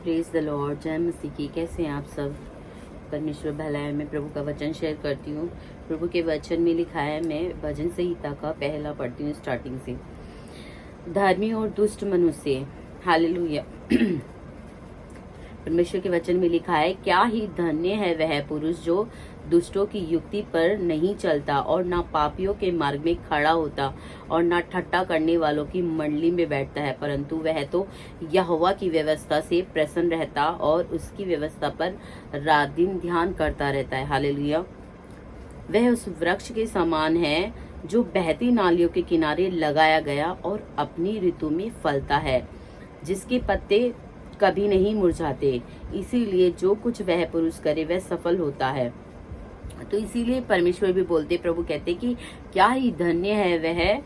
Praise the Lord, जय मसीह की। कैसे हैं आप सब? परमेश्वर भलाए। मैं प्रभु का वचन शेयर करती हूँ। प्रभु के वचन में लिखा है, मैं भजन संहिता का पहला पढ़ती हूँ स्टार्टिंग से। धर्मी और दुष्ट मनुष्य, हालेलुया। परमेश्वर के वचन में लिखा है, क्या ही धन्य है वह पुरुष जो दुष्टों की युक्ति पर नहीं चलता और ना पापियों के मार्ग में खड़ा होता और ना ठट्टा करने वालों की मंडली में बैठता है, परंतु वह तो यहोवा की व्यवस्था से प्रसन्न रहता और उसकी व्यवस्था पर रात दिन ध्यान करता रहता है। हालेलुया। वह उस वृक्ष के समान है जो बहती नालियों के किनारे लगाया गया और अपनी ऋतु में फलता है, जिसके पत्ते कभी नहीं मुरझाते। इसीलिए जो कुछ वह पुरुष करे वह सफल होता है। तो इसीलिए परमेश्वर भी बोलते, प्रभु कहते कि क्या ही धन्य है वह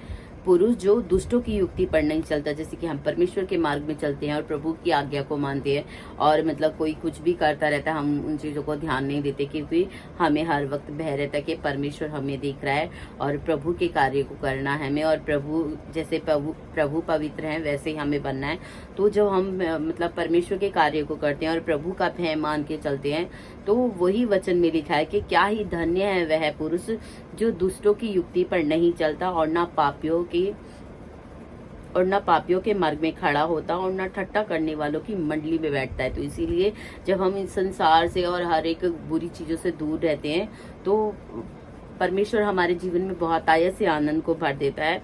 पुरुष जो दुष्टों की युक्ति पर नहीं चलता। जैसे कि हम परमेश्वर के मार्ग में चलते हैं और प्रभु की आज्ञा को मानते हैं, और मतलब कोई कुछ भी करता रहता है, हम उन चीजों को ध्यान नहीं देते, क्योंकि हमें हर वक्त भय रहता है कि परमेश्वर हमें देख रहा है और प्रभु के कार्य को करना है हमें, और प्रभु जैसे प्रभु पवित्र है वैसे ही हमें बनना है। तो जब हम मतलब परमेश्वर के कार्य को करते हैं और प्रभु का भय मान के चलते हैं, तो वही वचन में लिखा है कि क्या ही धन्य है वह पुरुष जो दुष्टों की युक्ति पर नहीं चलता और ना पापियों के मार्ग में खड़ा होता और ना ठट्टा करने वालों की मंडली में बैठता है। तो इसीलिए जब हम इस संसार से और हर एक बुरी चीजों से दूर रहते हैं, तो परमेश्वर हमारे जीवन में बहुत आयत से आनंद को भर देता है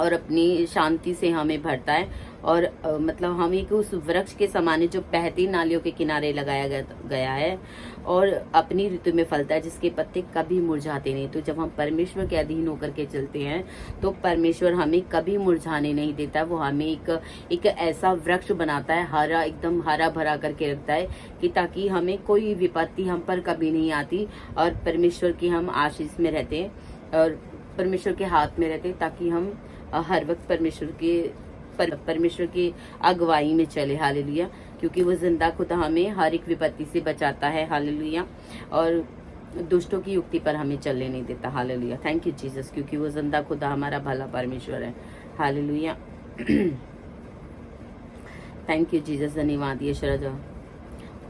और अपनी शांति से हमें भरता है। और मतलब हम एक उस वृक्ष के समान है जो बहती नालियों के किनारे लगाया गया है और अपनी ऋतु में फलता है, जिसके पत्ते कभी मुरझाते नहीं। तो जब हम परमेश्वर के अधीन होकर के चलते हैं, तो परमेश्वर हमें कभी मुरझाने नहीं देता। वो हमें एक ऐसा वृक्ष बनाता है, हरा, एकदम हरा भरा करके रखता है, कि ताकि हमें कोई विपत्ति हम पर कभी नहीं आती, और परमेश्वर की हम आशीष में रहते हैं और परमेश्वर के हाथ में रहते हैं, ताकि हम हर वक्त परमेश्वर की अगुवाई में चले। हालेलुया। क्योंकि वो जिंदा खुदा हमें हर एक विपत्ति से बचाता है। हालेलुया। और दुष्टों की युक्ति पर हमें चलने नहीं देता। हालेलुया। थैंक यू जीसस, क्योंकि वो जिंदा खुदा हमारा भला परमेश्वर है। हालेलुया। थैंक यू जीसस, धन्यवाद यशराजा।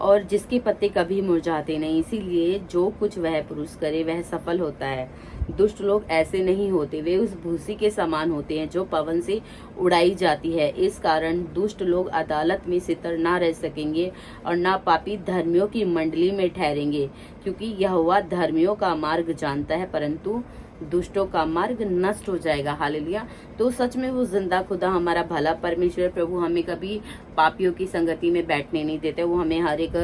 और जिसके पत्ते कभी मुरझाते नहीं, इसीलिए जो कुछ वह पुरुष करे वह सफल होता है। दुष्ट लोग ऐसे नहीं होते, वे उस भूसी के समान होते हैं जो पवन से उड़ाई जाती है। इस कारण दुष्ट लोग अदालत में सितर ना रह सकेंगे और ना पापी धर्मियों की मंडली में ठहरेंगे, क्योंकि यहोवा धर्मियों का मार्ग जानता है, परंतु दुष्टों का मार्ग नष्ट हो जाएगा। हालेलुया। तो सच में वो जिंदा खुदा हमारा भला परमेश्वर प्रभु हमें कभी पापियों की संगति में बैठने नहीं देते। वो हमें हर एक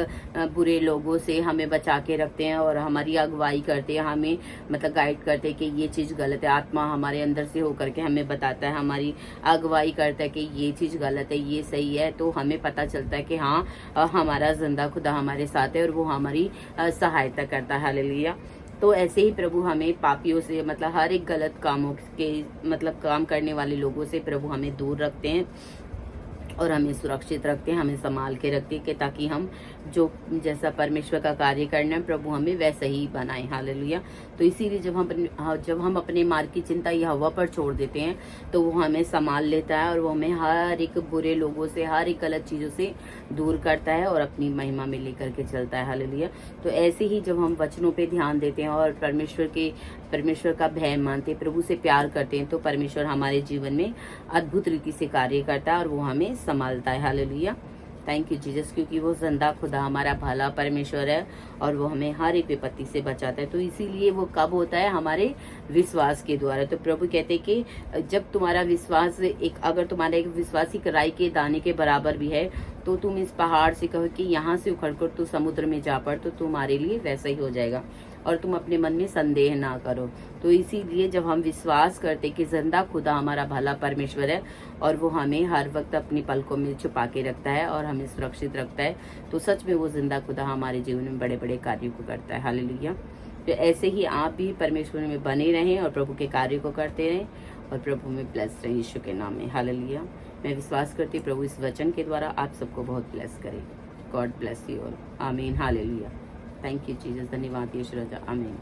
बुरे लोगों से हमें बचा के रखते हैं और हमारी अगुवाई करते हैं, हमें मतलब गाइड करते हैं कि ये चीज गलत है। आत्मा हमारे अंदर से होकर के हमें बताता है, हमारी अगुवाई करता है कि ये चीज गलत है, ये सही है। तो हमें पता चलता है कि हाँ, हमारा जिंदा खुदा हमारे साथ है और वो हमारी सहायता करता है। हालेलुया। तो ऐसे ही प्रभु हमें पापियों से, मतलब हर एक गलत कामों के, मतलब काम करने वाले लोगों से प्रभु हमें दूर रखते हैं और हमें सुरक्षित रखते हैं, हमें संभाल के रखते हैं, कि ताकि हम जो जैसा परमेश्वर का कार्य करना है प्रभु हमें वैसा ही बनाए। हालेलुया। तो इसीलिए जब हम अपने मार्ग की चिंता यहोवा पर छोड़ देते हैं, तो वो हमें संभाल लेता है और वो हमें हर एक बुरे लोगों से, हर एक गलत चीजों से दूर करता है और अपनी महिमा में लेकर के चलता है। हालेलुया। तो ऐसे ही जब हम वचनों पे ध्यान देते हैं और परमेश्वर का भय मानते, प्रभु से प्यार करते हैं, तो परमेश्वर हमारे जीवन में अद्भुत रीति से कार्य करता है और वो हमें संभालता है। हालेलुया। थैंक यू जीसस, क्योंकि वो जिंदा खुदा हमारा भला परमेश्वर है और वो हमें हर एक विपत्ति से बचाता है। तो इसीलिए वो कब होता है? हमारे विश्वास के द्वारा। तो प्रभु कहते हैं कि जब तुम्हारा विश्वास अगर तुम्हारा एक विश्वास एक राई के दाने के बराबर भी है, तो तुम इस पहाड़ से कहो कि यहाँ से उखड़कर तू समुद्र में जा पड़, तो तुम्हारे लिए वैसा ही हो जाएगा, और तुम अपने मन में संदेह ना करो। तो इसीलिए जब हम विश्वास करते कि जिंदा खुदा हमारा भला परमेश्वर है और वो हमें हर वक्त अपनी पलकों में छुपा के रखता है और हमें सुरक्षित रखता है, तो सच में वो जिंदा खुदा हमारे जीवन में बड़े बड़े कार्यों को करता है। हालेलुया। तो ऐसे ही आप भी परमेश्वर में बने रहें और प्रभु के कार्य को करते रहें और प्रभु में ब्लेस रहें, यीशु के नाम में। हालेलुया। मैं विश्वास करती प्रभु इस वचन के द्वारा आप सबको बहुत ब्लेस करे। God bless you all. आमीन। हालेलुया। थैंक यू जीसस, धन्यवाद यीशु राजा। आमीन।